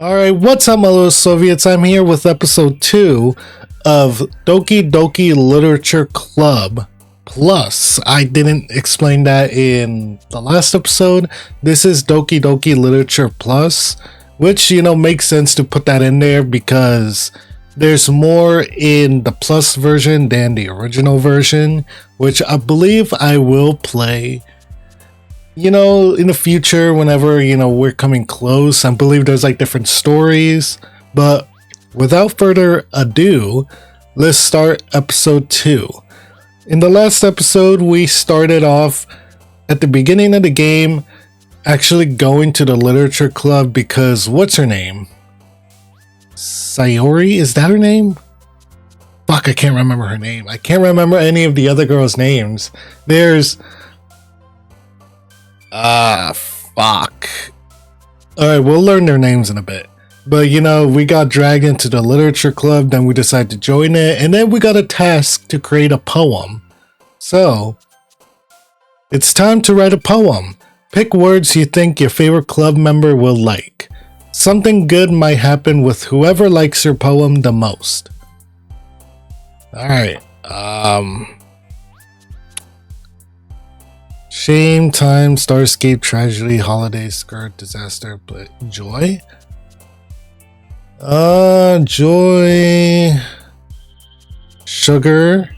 Alright, what's up, my little Soviets? I'm here with episode 2 of Doki Doki Literature Club. Plus, I didn't explain that in the last episode. This is Doki Doki Literature Plus, which, makes sense to put that in there because there's more in the plus version than the original version, which I believe I will play in the future, whenever, we're coming close. I believe there's like different stories, but without further ado, let's start episode 2. In the last episode, we started off at the beginning of the game, actually going to the literature club because what's her name? Sayori, is that her name? Fuck, I can't remember her name. I can't remember any of the other girls' names. There's fuck. Alright, we'll learn their names in a bit. But we got dragged into the literature club, then we decided to join it, and then we got a task to create a poem. So, it's time to write a poem. Pick words you think your favorite club member will like. Something good might happen with whoever likes your poem the most. Alright, shame, time, starscape, tragedy, holiday, skirt, disaster, but joy? Joy, sugar,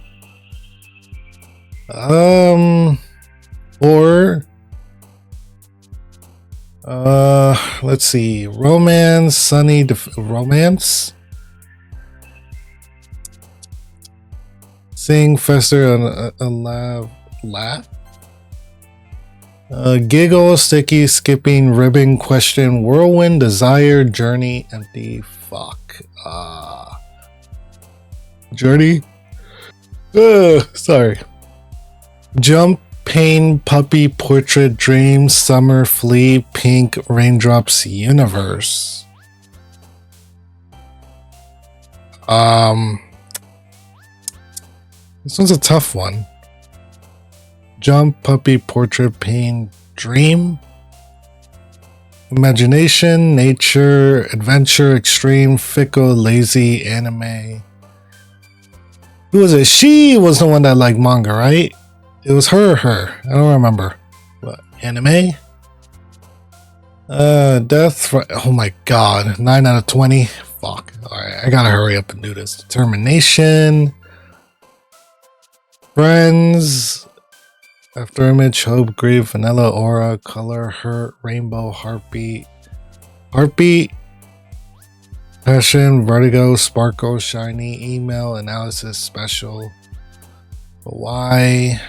or, let's see, romance, sunny, romance, sing, fester, laugh, giggle, sticky, skipping, ribbon, question, whirlwind, desire, journey, empty, fuck. Journey? Sorry. Jump, pain, puppy, portrait, dream, summer, flea, pink, raindrops, universe. This one's a tough one. Jump, puppy, portrait, pain, dream, imagination, nature, adventure, extreme, fickle, lazy, anime. Who was it? She was the one that liked manga, right? It was her. I don't remember. What? Anime? Death. Oh my god. 9 out of 20. Fuck. Alright, I gotta hurry up and do this. Determination. Friends. Afterimage, hope, grief, vanilla, aura, color, hurt, rainbow, heartbeat, passion, vertigo, sparkle, shiny, email, analysis, special, why?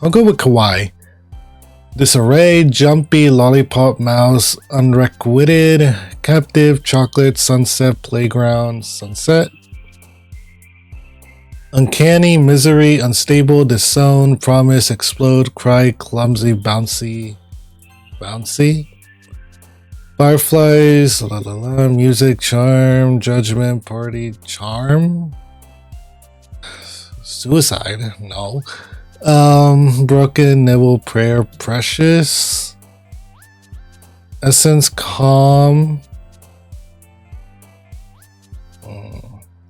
I'll go with kawaii. Disarray, jumpy, lollipop, mouse, unrequited, captive, chocolate, sunset, playground, sunset. Uncanny, misery, unstable, disown, promise, explode, cry, clumsy, bouncy. Fireflies, la la la, music, charm, judgment, party, charm. Suicide, no. Broken, nibble, prayer, precious. Essence, calm.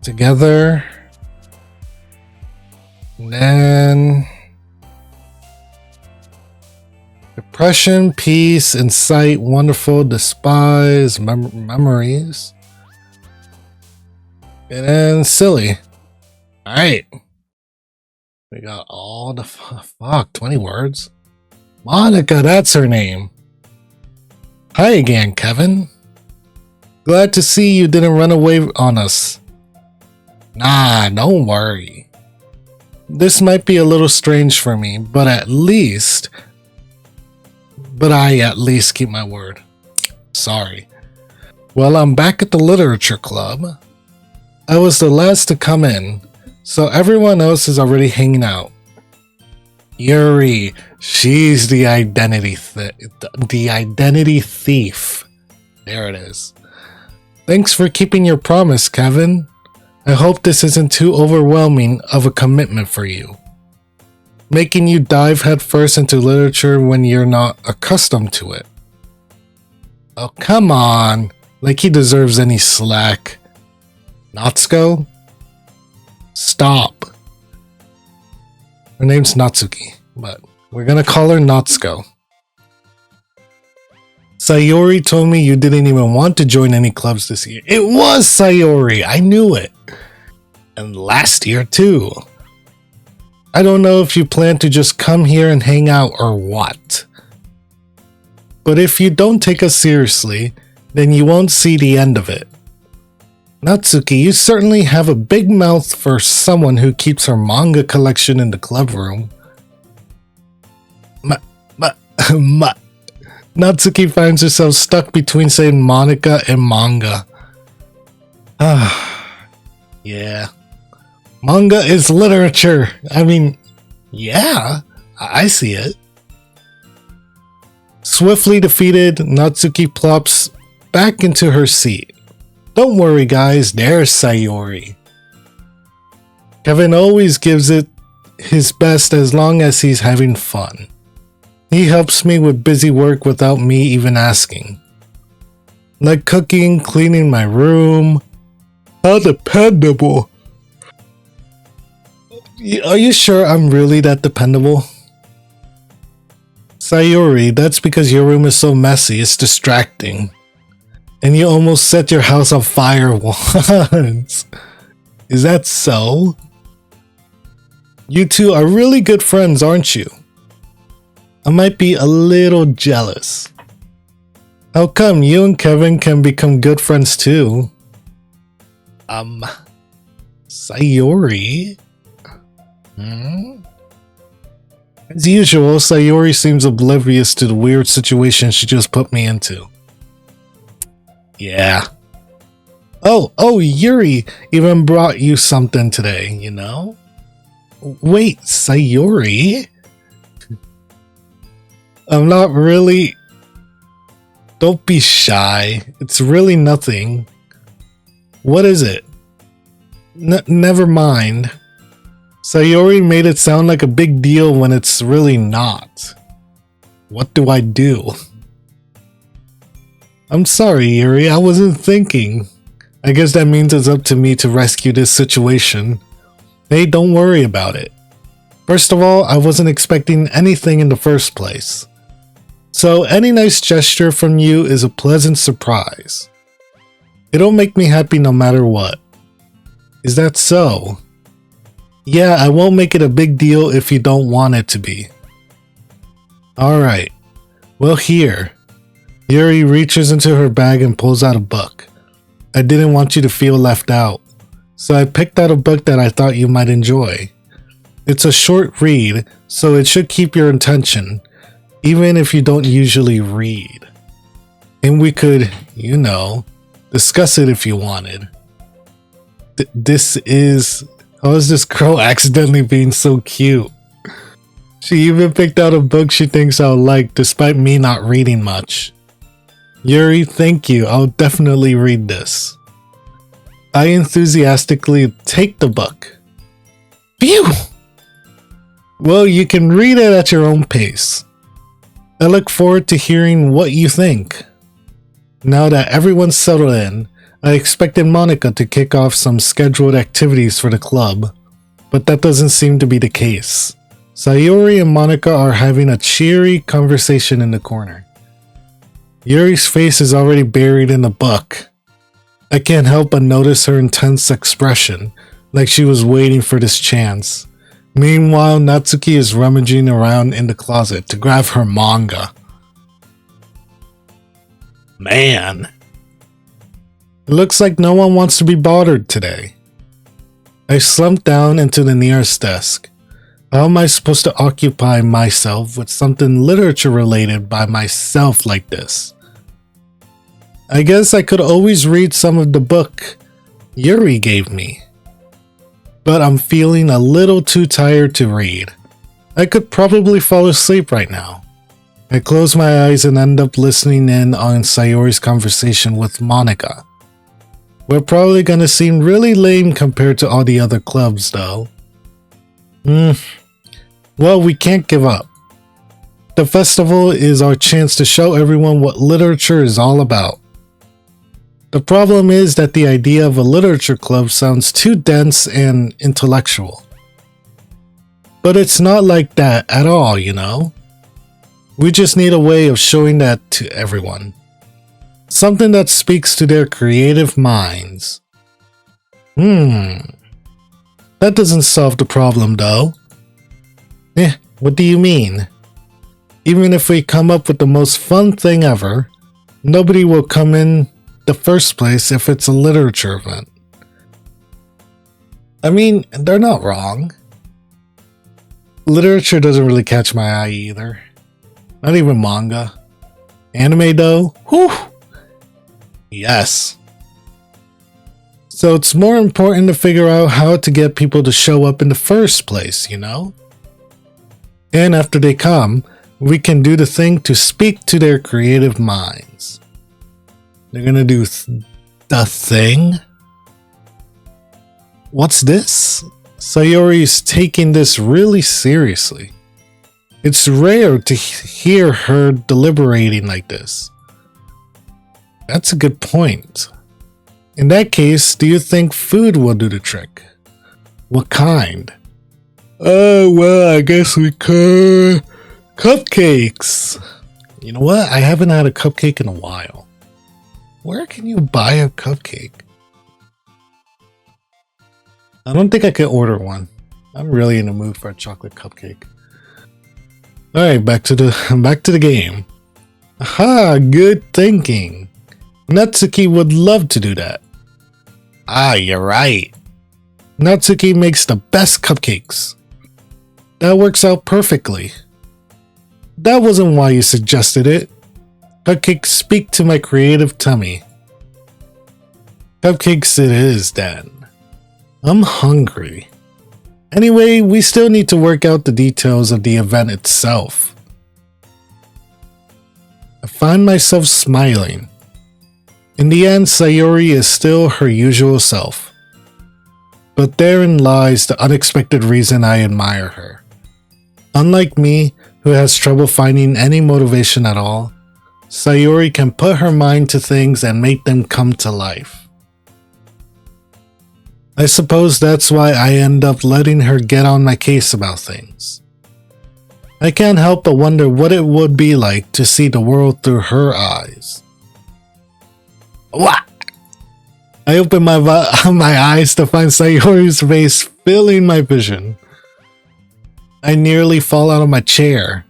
Together. And then depression, peace, insight, wonderful, despise, memories, and then silly. All right, we got all the fuck 20 words. Monica, that's her name. Hi again, Kevin. Glad to see you didn't run away on us. Nah, don't worry. This might be a little strange for me, but I at least keep my word. Sorry. Well, I'm back at the literature club. I was the last to come in, so everyone else is already hanging out. Yuri, she's the identity thief. There it is. Thanks for keeping your promise, Kevin. I hope this isn't too overwhelming of a commitment for you. making you dive headfirst into literature when you're not accustomed to it. Oh, come on. Like he deserves any slack. Natsuko? Stop. Her name's Natsuki, but we're gonna call her Natsuko. Sayori told me you didn't even want to join any clubs this year. It was Sayori! I knew it! And last year too. I don't know if you plan to just come here and hang out or what. But if you don't take us seriously, then you won't see the end of it. Natsuki, you certainly have a big mouth for someone who keeps her manga collection in the club room. Natsuki finds herself stuck between saying Monica and manga. Yeah. Manga is literature. I mean, yeah, I see it. Swiftly defeated, Natsuki plops back into her seat. Don't worry guys, there's Sayori. Kevin always gives it his best as long as he's having fun. He helps me with busy work without me even asking. Like cooking, cleaning my room. How dependable. Are you sure I'm really that dependable? Sayori, that's because your room is so messy, it's distracting. And you almost set your house on fire once. Is that so? You two are really good friends, aren't you? I might be a little jealous. How come you and Kevin can become good friends too? Sayori? As usual, Sayori seems oblivious to the weird situation she just put me into. Yeah. Oh, Yuri even brought you something today, you know? Wait, Sayori? I'm not really... Don't be shy. It's really nothing. What is it? Never mind. Sayori made it sound like a big deal when it's really not. What do I do? I'm sorry, Yuri. I wasn't thinking. I guess that means it's up to me to rescue this situation. Hey, don't worry about it. First of all, I wasn't expecting anything in the first place. So any nice gesture from you is a pleasant surprise. It'll make me happy no matter what. Is that so? Yeah, I won't make it a big deal if you don't want it to be. Alright. Well, here. Yuri reaches into her bag and pulls out a book. I didn't want you to feel left out, so I picked out a book that I thought you might enjoy. It's a short read, so it should keep your attention, even if you don't usually read. And we could, you know, discuss it if you wanted. How is this girl accidentally being so cute? She even picked out a book she thinks I'll like despite me not reading much. Yuri, thank you. I'll definitely read this. I enthusiastically take the book. Phew! Well, you can read it at your own pace. I look forward to hearing what you think. Now that everyone's settled in, I expected Monica to kick off some scheduled activities for the club, but that doesn't seem to be the case. Sayori and Monica are having a cheery conversation in the corner. Yuri's face is already buried in the book. I can't help but notice her intense expression, like she was waiting for this chance. Meanwhile, Natsuki is rummaging around in the closet to grab her manga. Man. It looks like no one wants to be bothered today. I slumped down into the nearest desk. How am I supposed to occupy myself with something literature related by myself like this? I guess I could always read some of the book Yuri gave me. But I'm feeling a little too tired to read. I could probably fall asleep right now. I close my eyes and end up listening in on Sayori's conversation with Monica. We're probably gonna seem really lame compared to all the other clubs though. Well, we can't give up. The festival is our chance to show everyone what literature is all about. The problem is that the idea of a literature club sounds too dense and intellectual. But it's not like that at all, you know? We just need a way of showing that to everyone. Something that speaks to their creative minds. That doesn't solve the problem though. What do you mean? Even if we come up with the most fun thing ever, nobody will come in the first place if it's a literature event. I mean, they're not wrong. Literature doesn't really catch my eye either. Not even manga. Anime though? Whew! Yes. So it's more important to figure out how to get people to show up in the first place, you know? And after they come, we can do the thing to speak to their creative minds. They're gonna do the thing? What's this? Sayori's taking this really seriously. It's rare to hear her deliberating like this. That's a good point. In that case, do you think food will do the trick? What kind? Oh, well, I guess we could. Cupcakes! You know what? I haven't had a cupcake in a while. Where can you buy a cupcake? I don't think I could order one. I'm really in the mood for a chocolate cupcake. Alright, back to the game. Aha, good thinking. Natsuki would love to do that. Ah, you're right. Natsuki makes the best cupcakes. That works out perfectly. That wasn't why you suggested it. Cupcakes speak to my creative tummy. Cupcakes it is then. I'm hungry. Anyway, we still need to work out the details of the event itself. I find myself smiling. In the end, Sayori is still her usual self. But therein lies the unexpected reason I admire her. Unlike me, who has trouble finding any motivation at all, Sayori can put her mind to things and make them come to life. I suppose that's why I end up letting her get on my case about things. I can't help but wonder what it would be like to see the world through her eyes. What? I open my eyes to find Sayori's face filling my vision. I nearly fall out of my chair.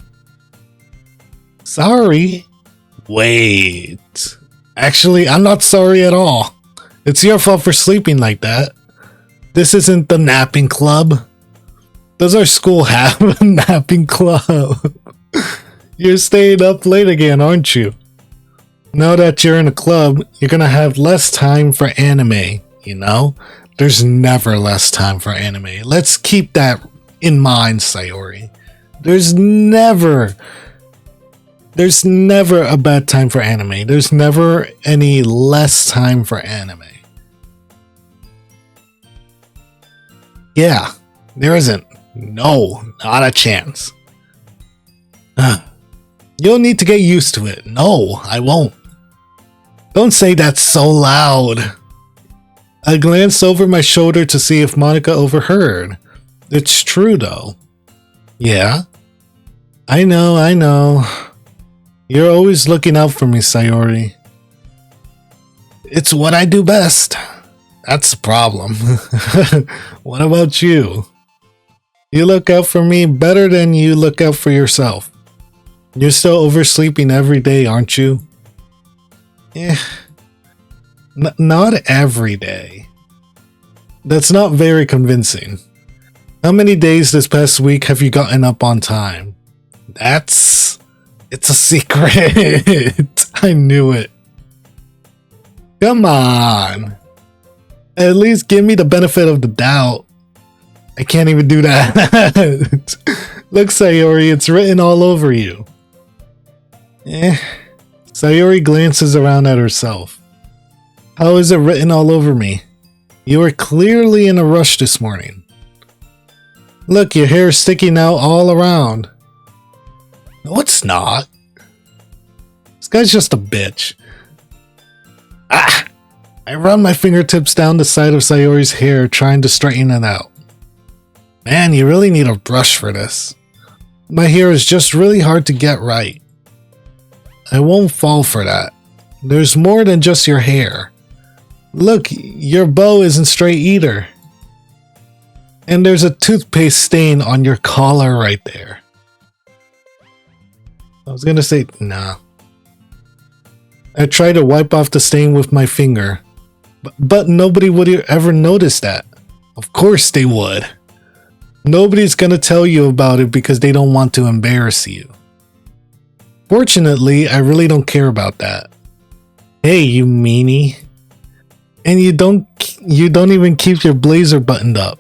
Sorry? Wait. Actually, I'm not sorry at all. It's your fault for sleeping like that. This isn't the napping club. Does our school have a napping club? You're staying up late again, aren't you? Now that you're in a club, you're gonna have less time for anime, you know? There's never less time for anime. Let's keep that in mind, Sayori. There's never a bad time for anime. There's never any less time for anime. Yeah, there isn't. No, not a chance. You'll need to get used to it. No, I won't. Don't say that so loud. I glanced over my shoulder to see if Monica overheard. It's true though. Yeah? I know. You're always looking out for me, Sayori. It's what I do best. That's the problem. What about you? You look out for me better than you look out for yourself. You're still oversleeping every day, aren't you? Not every day. That's not very convincing. How many days this past week have you gotten up on time? It's a secret. I knew it. Come on. At least give me the benefit of the doubt. I can't even do that. Look, Sayori, it's written all over you. Sayori glances around at herself. How is it written all over me? You were clearly in a rush this morning. Look, your hair is sticking out all around. No, it's not. This guy's just a bitch. Ah! I run my fingertips down the side of Sayori's hair, trying to straighten it out. Man, you really need a brush for this. My hair is just really hard to get right. I won't fall for that. There's more than just your hair. Look, your bow isn't straight either. And there's a toothpaste stain on your collar right there. I was gonna say, nah. I tried to wipe off the stain with my finger, but nobody would ever notice that. Of course they would. Nobody's gonna tell you about it because they don't want to embarrass you. Fortunately, I really don't care about that. Hey, you meanie. And you don't even keep your blazer buttoned up.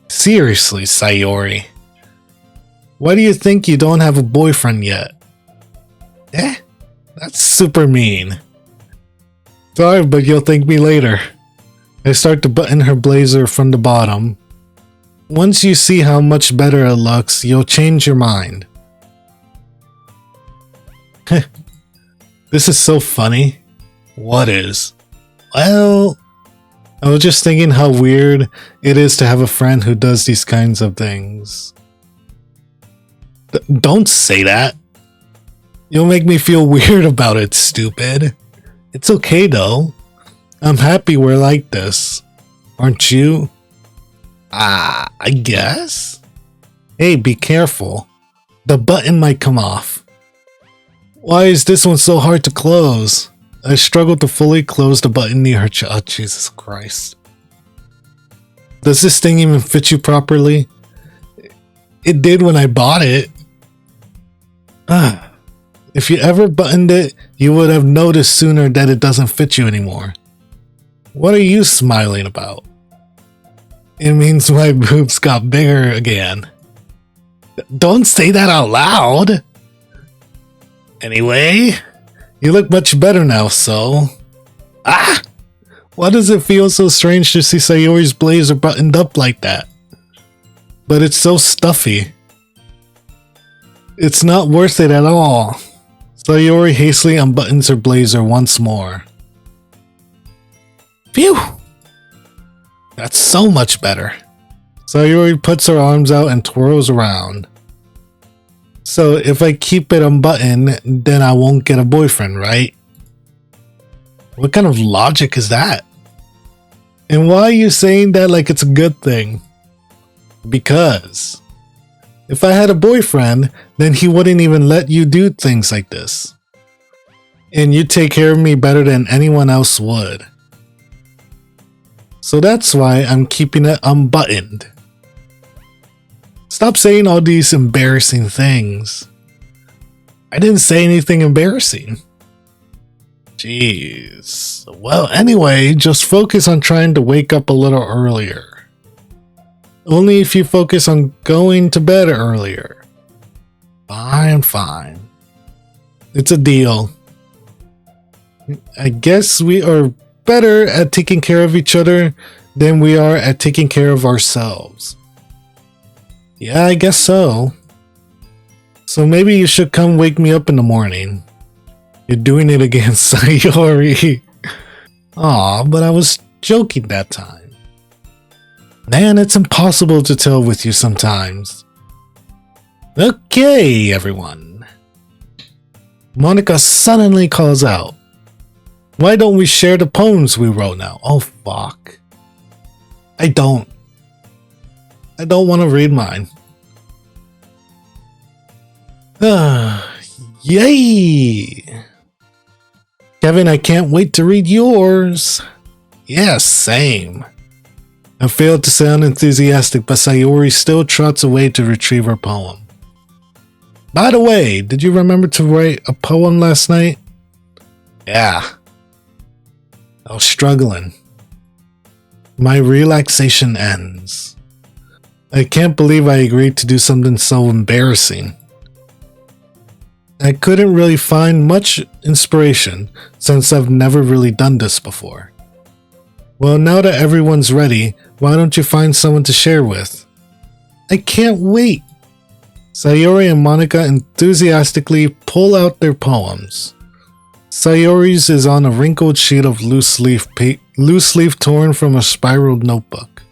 Seriously, Sayori. Why do you think you don't have a boyfriend yet? That's super mean. Sorry, but you'll thank me later. I start to button her blazer from the bottom. Once you see how much better it looks, you'll change your mind. This is so funny. What is? Well, I was just thinking how weird it is to have a friend who does these kinds of things. Don't say that. You'll make me feel weird about it, stupid. It's okay though. I'm happy we're like this. Aren't you? I guess? Hey, be careful. The button might come off. Why is this one so hard to close? I struggled to fully close the button near her chest. Oh, Jesus Christ. Does this thing even fit you properly? It did when I bought it. If you ever buttoned it, you would have noticed sooner that it doesn't fit you anymore. What are you smiling about? It means my boobs got bigger again. Don't say that out loud! Anyway, you look much better now, so... Why does it feel so strange to see Sayori's blazer buttoned up like that? But it's so stuffy. It's not worth it at all. Sayori hastily unbuttons her blazer once more. Phew! That's so much better. Sayori puts her arms out and twirls around. So if I keep it unbuttoned, then I won't get a boyfriend, right? What kind of logic is that? And why are you saying that like it's a good thing? Because if I had a boyfriend, then he wouldn't even let you do things like this. And you take care of me better than anyone else would. So that's why I'm keeping it unbuttoned. Stop saying all these embarrassing things. I didn't say anything embarrassing. Jeez. Well, anyway, just focus on trying to wake up a little earlier. Only if you focus on going to bed earlier. Fine. It's a deal. I guess we are better at taking care of each other than we are at taking care of ourselves. Yeah, I guess so. So maybe you should come wake me up in the morning. You're doing it again, Sayori. Aw, but I was joking that time. Man, it's impossible to tell with you sometimes. Okay, everyone. Monica suddenly calls out. Why don't we share the poems we wrote now? Oh, fuck. I don't want to read mine. Yay! Kevin, I can't wait to read yours. Yeah, same. I failed to sound enthusiastic, but Sayori still trots away to retrieve her poem. By the way, did you remember to write a poem last night? Yeah. I was struggling. My relaxation ends. I can't believe I agreed to do something so embarrassing. I couldn't really find much inspiration since I've never really done this before. Well, now that everyone's ready, why don't you find someone to share with? I can't wait. Sayori and Monica enthusiastically pull out their poems. Sayori's is on a wrinkled sheet of loose leaf torn from a spiraled notebook.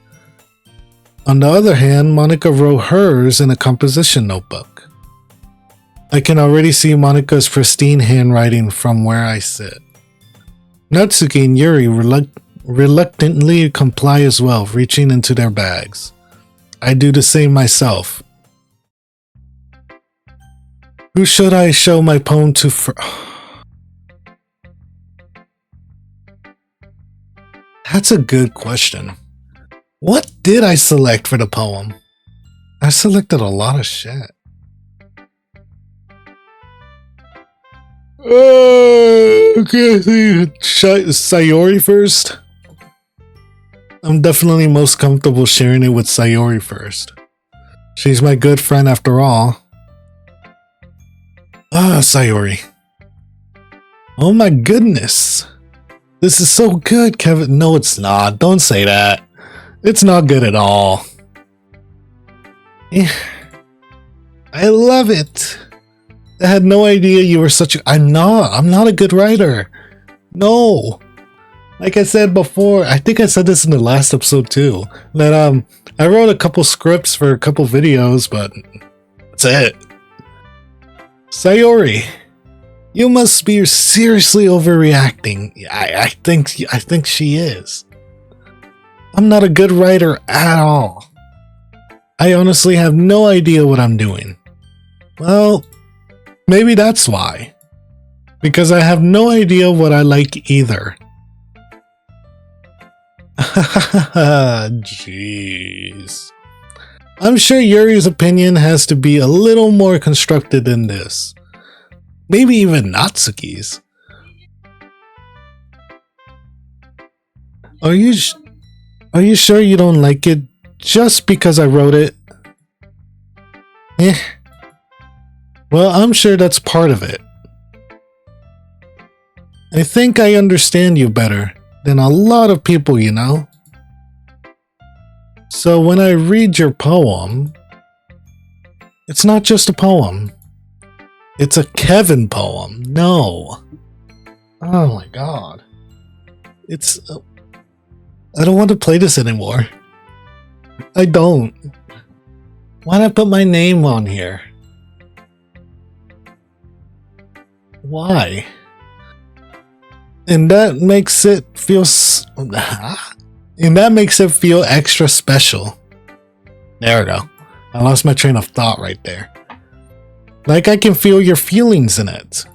On the other hand, Monica wrote hers in a composition notebook. I can already see Monica's pristine handwriting from where I sit. Natsuki and Yuri reluctantly comply as well, reaching into their bags. I do the same myself. Who should I show my poem to first? That's a good question. What did I select for the poem? I selected a lot of shit. Okay, Sayori first. I'm definitely most comfortable sharing it with Sayori first. She's my good friend after all. Sayori. Oh my goodness. This is so good, Kevin. No, it's not. Don't say that. It's not good at all. I love it. I had no idea you were such a... I'm not a good writer. No. Like I said before, I think I said this in the last episode too, that I wrote a couple scripts for a couple videos, but that's it. Sayori, you must be seriously overreacting. I think she is. I'm not a good writer at all. I honestly have no idea what I'm doing. Well, maybe that's why. Because I have no idea what I like either. Jeez. I'm sure Yuri's opinion has to be a little more constructed than this. Maybe even Natsuki's. Are you sure you don't like it just because I wrote it? Well, I'm sure that's part of it. I think I understand you better than a lot of people, you know? So when I read your poem, it's not just a poem. It's a Kevin poem. No. Oh my god. I don't want to play this anymore. I don't. Why'd I put my name on here? Why? And that makes it feel extra special. There we go. I lost my train of thought right there. Like I can feel your feelings in it.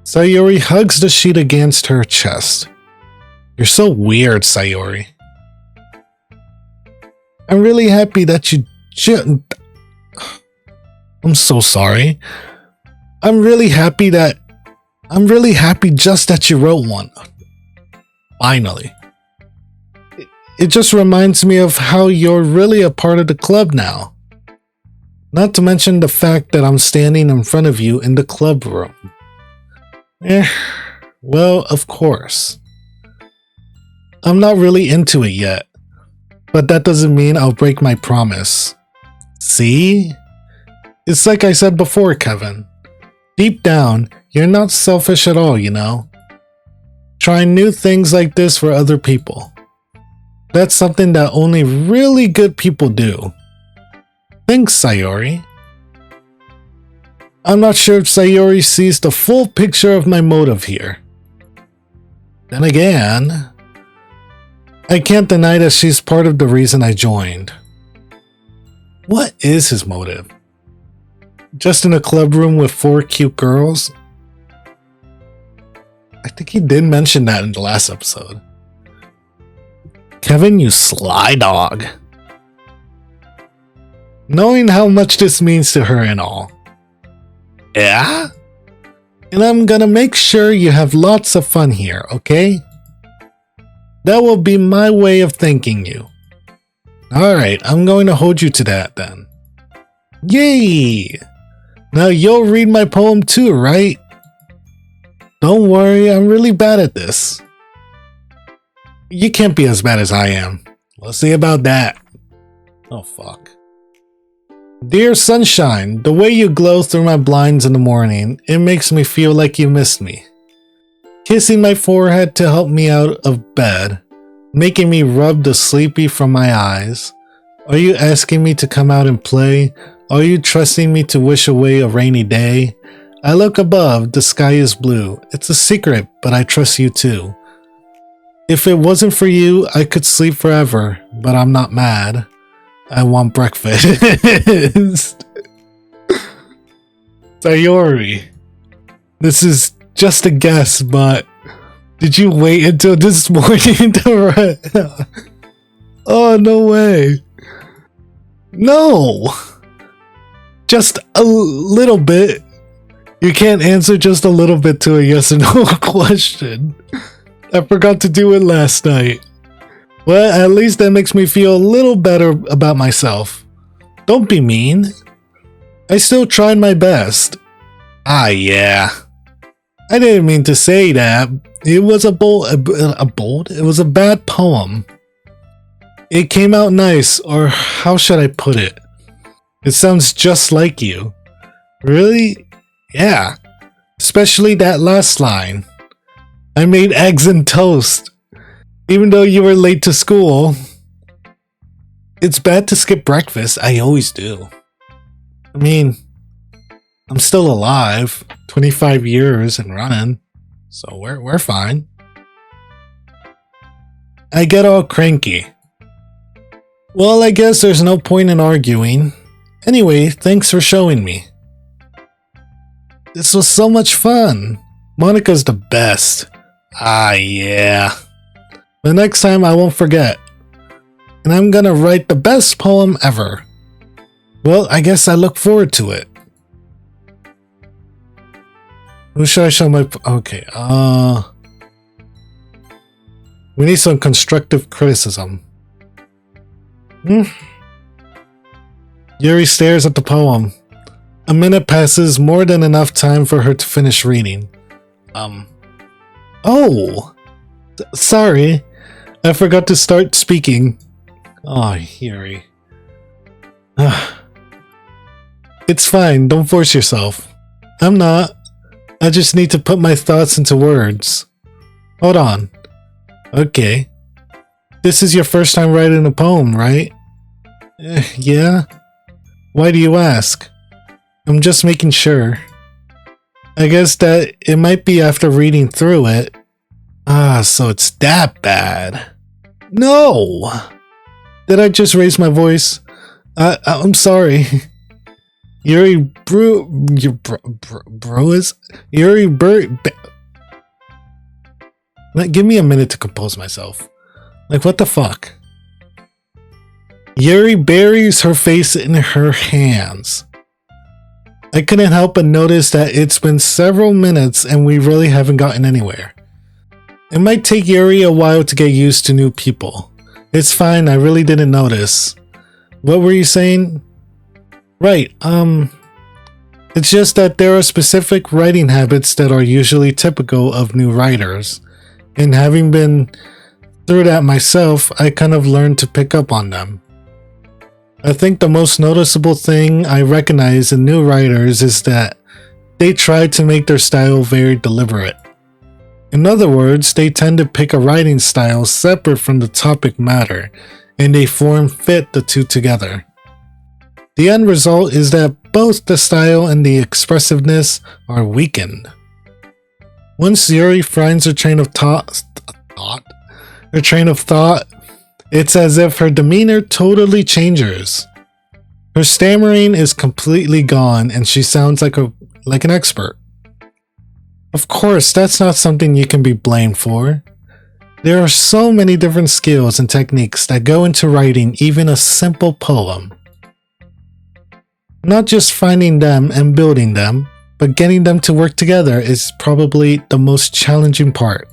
Sayori hugs the sheet against her chest. You're so weird, Sayori. I'm really happy that you I'm so sorry. I'm really happy just that you wrote one. Finally. It just reminds me of how you're really a part of the club now. Not to mention the fact that I'm standing in front of you in the club room. Well, of course. I'm not really into it yet, but that doesn't mean I'll break my promise. See? It's like I said before, Kevin. Deep down, you're not selfish at all, you know? Trying new things like this for other people. That's something that only really good people do. Thanks, Sayori. I'm not sure if Sayori sees the full picture of my motive here. Then again, I can't deny that she's part of the reason I joined. What is his motive? Just in a club room with 4 cute girls? I think he did mention that in the last episode. Kevin, you sly dog. Knowing how much this means to her and all. Yeah? And I'm gonna make sure you have lots of fun here, okay? That will be my way of thanking you. Alright, I'm going to hold you to that then. Yay! Now you'll read my poem too, right? Don't worry, I'm really bad at this. You can't be as bad as I am. We'll see about that. Oh fuck. Dear sunshine, the way you glow through my blinds in the morning, it makes me feel like you missed me. Kissing my forehead to help me out of bed, making me rub the sleepy from my eyes. Are you asking me to come out and play? Are you trusting me to wish away a rainy day? I look above, the sky is blue. It's a secret, but I trust you too. If it wasn't for you, I could sleep forever, but I'm not mad. I want breakfast. Sayori. This is just a guess, but did you wait until this morning to write? Oh, no way. No. Just a little bit. You can't answer just a little bit to a yes or no question. I forgot to do it last night. Well, at least that makes me feel a little better about myself. Don't be mean. I still tried my best. Ah, yeah. I didn't mean to say that. It was it was a bad poem. It came out nice, or how should I put it? It sounds just like you. Really? Yeah. Especially that last line. I made eggs and toast. Even though you were late to school. It's bad to skip breakfast. I always do. I mean, I'm still alive. 25 years and running. So we're fine. I get all cranky. Well, I guess there's no point in arguing. Anyway, thanks for showing me. This was so much fun. Monica's the best. Ah, yeah. The next time I won't forget. And I'm gonna write the best poem ever. Well, I guess I look forward to it. Who should I show my... Okay, we need some constructive criticism. Yuri stares at the poem. A minute passes, more than enough time for her to finish reading. Oh! Sorry. I forgot to start speaking. Oh, Yuri. It's fine, don't force yourself. I'm not. I just need to put my thoughts into words. Hold on. Okay. This is your first time writing a poem, right? Yeah? Why do you ask? I'm just making sure. I guess that it might be after reading through it. Ah, so it's that bad. No! Did I just raise my voice? I'm sorry. Yuri give me a minute to compose myself. Like, what the fuck? Yuri buries her face in her hands. I couldn't help but notice that it's been several minutes and we really haven't gotten anywhere. It might take Yuri a while to get used to new people. It's fine, I really didn't notice. What were you saying? Right, it's just that there are specific writing habits that are usually typical of new writers. And having been through that myself, I kind of learned to pick up on them. I think the most noticeable thing I recognize in new writers is that they try to make their style very deliberate. In other words, they tend to pick a writing style separate from the topic matter, and they fit the two together. The end result is that both the style and the expressiveness are weakened. Once Yuri finds her train of thought, it's as if her demeanor totally changes. Her stammering is completely gone and she sounds like an expert. Of course, that's not something you can be blamed for. There are so many different skills and techniques that go into writing even a simple poem. Not just finding them and building them, but getting them to work together is probably the most challenging part.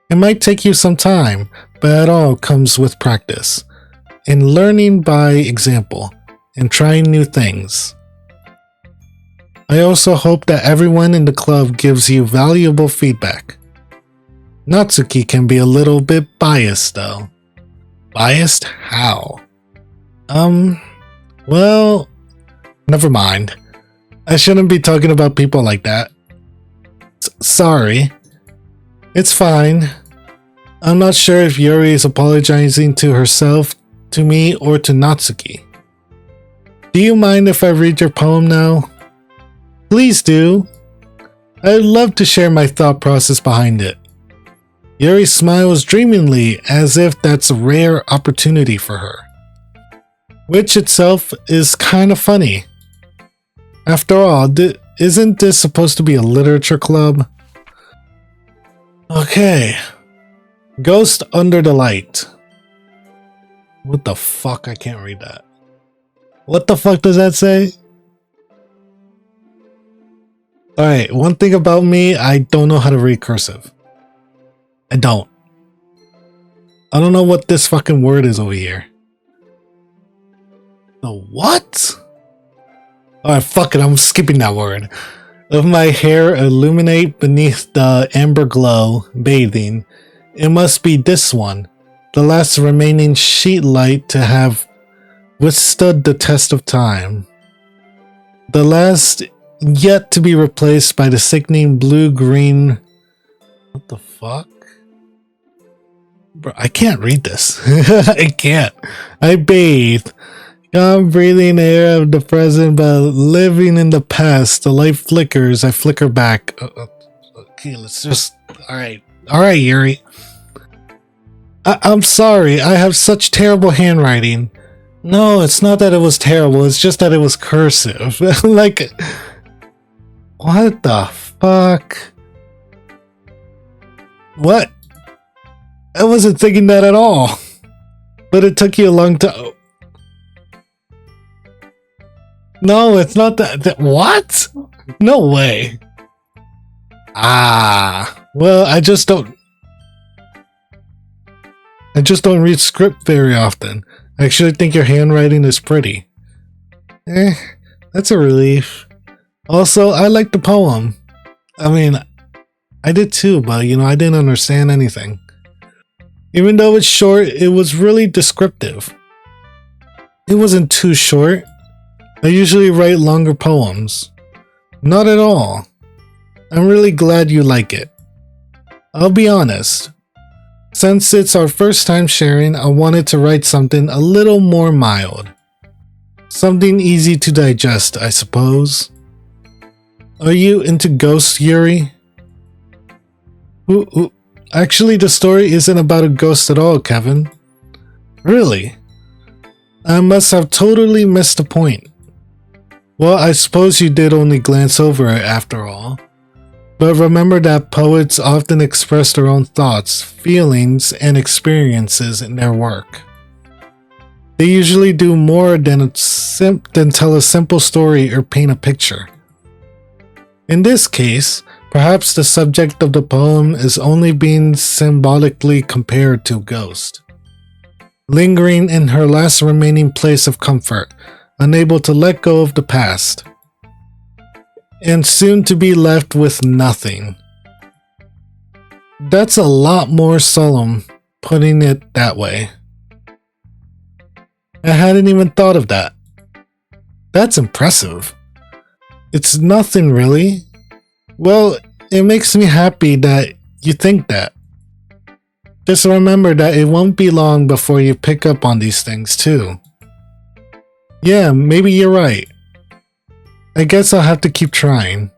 It might take you some time, but it all comes with practice, and learning by example, and trying new things. I also hope that everyone in the club gives you valuable feedback. Natsuki can be a little bit biased though. Biased? How? Well, Never mind. I shouldn't be talking about people like that. Sorry. It's fine. I'm not sure if Yuri is apologizing to herself, to me, or to Natsuki. Do you mind if I read your poem now? Please do. I'd love to share my thought process behind it. Yuri smiles dreamingly as if that's a rare opportunity for her. Which itself is kind of funny. After all, isn't this supposed to be a literature club? Okay. Ghost Under the Light. What the fuck? I can't read that. What the fuck does that say? Alright, one thing about me, I don't know how to read cursive. I don't know what this fucking word is over here. The what? Alright, fuck it, I'm skipping that word. Of my hair illuminate beneath the amber glow, bathing. It must be this one, the last remaining sheet light to have withstood the test of time. The last yet to be replaced by the sickening blue-green... What the fuck? Bro, I can't read this. I can't. I bathe. I'm breathing air of the present, but living in the past. The light flickers. I flicker back. Okay, let's just... Alright, Yuri. I'm sorry. I have such terrible handwriting. No, it's not that it was terrible. It's just that it was cursive. Like... What the fuck? What? I wasn't thinking that at all. But it took you a long time. No, it's not that. What? No way. Well, I just don't read script very often. I actually think your handwriting is pretty. That's a relief. Also, I like the poem. I mean, I did too, but I didn't understand anything. Even though it's short, it was really descriptive. It wasn't too short. I usually write longer poems. Not at all. I'm really glad you like it. I'll be honest. Since it's our first time sharing, I wanted to write something a little more mild. Something easy to digest, I suppose. Are you into ghosts, Yuri? Actually, the story isn't about a ghost at all, Kevin. Really? I must have totally missed the point. Well, I suppose you did only glance over it after all. But remember that poets often express their own thoughts, feelings, and experiences in their work. They usually do more than tell a simple story or paint a picture. In this case, perhaps the subject of the poem is only being symbolically compared to a ghost. Lingering in her last remaining place of comfort, unable to let go of the past. And soon to be left with nothing. That's a lot more solemn, putting it that way. I hadn't even thought of that. That's impressive. It's nothing really. Well, it makes me happy that you think that. Just remember that it won't be long before you pick up on these things too. Yeah, maybe you're right. I guess I'll have to keep trying.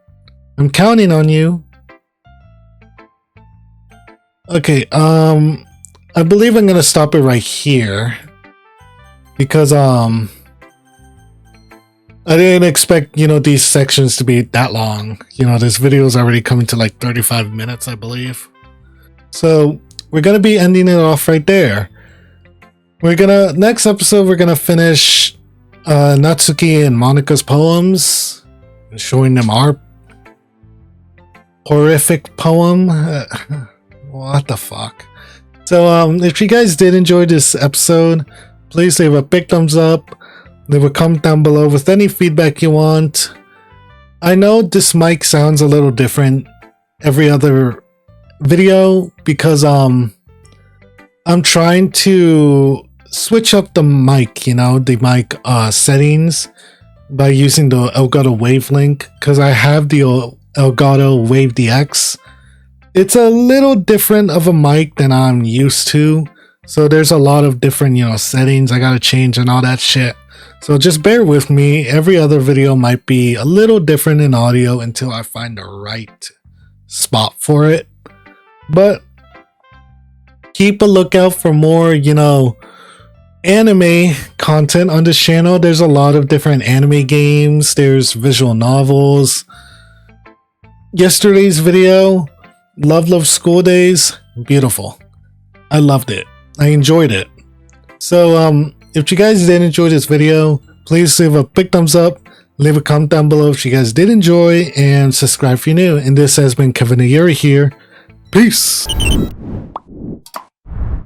I'm counting on you. Okay, I believe I'm gonna stop it right here. Because, I didn't expect, these sections to be that long. This video is already coming to like 35 minutes, I believe. So, we're gonna be ending it off right there. Next episode, we're gonna finish Natsuki and Monika's poems, and showing them our horrific poem. What the fuck? So, if you guys did enjoy this episode, please leave a big thumbs up. Leave a comment down below with any feedback you want. I know this mic sounds a little different every other video because I'm trying to switch up the mic, the mic settings, by using the Elgato Wave link because I have the Elgato Wave DX. It's a little different of a mic than I'm used to. So there's a lot of different, settings I gotta change and all that shit. So just bear with me. Every other video might be a little different in audio until I find the right spot for it. But keep a lookout for more, anime content on this channel. There's a lot of different anime games. There's visual novels. Yesterday's video, Love School Days, beautiful. I loved it. I enjoyed it. So if you guys did enjoy this video, please leave a big thumbs up, leave a comment down below if you guys did enjoy, and subscribe if you're new. And this has been Kevin and Yuri here. Peace.